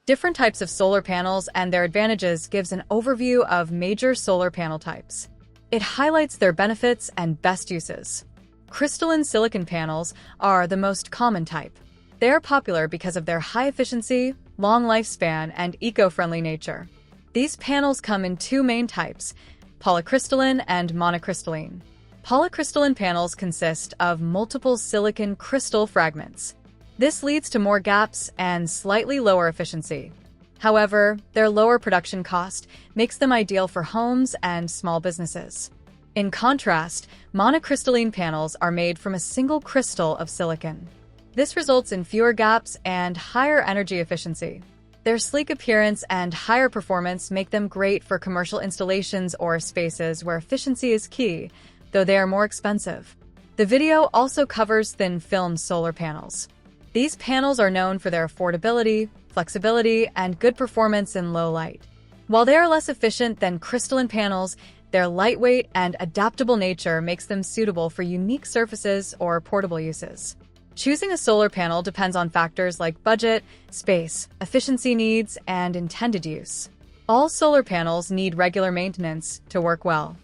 Different types of solar panels and their advantages gives an overview of major solar panel types. It highlights their benefits and best uses. Crystalline silicon panels are the most common type. They are popular because of their high efficiency, long lifespan, and eco-friendly nature. These panels come in two main types, polycrystalline and monocrystalline. Polycrystalline panels consist of multiple silicon crystal fragments. This leads to more gaps and slightly lower efficiency. However, their lower production cost makes them ideal for homes and small businesses. In contrast, monocrystalline panels are made from a single crystal of silicon. This results in fewer gaps and higher energy efficiency. Their sleek appearance and higher performance make them great for commercial installations or spaces where efficiency is key, though they are more expensive. The video also covers thin film solar panels. These panels are known for their affordability, flexibility, and good performance in low light. While they are less efficient than crystalline panels, their lightweight and adaptable nature makes them suitable for unique surfaces or portable uses. Choosing a solar panel depends on factors like budget, space, efficiency needs, and intended use. All solar panels need regular maintenance to work well.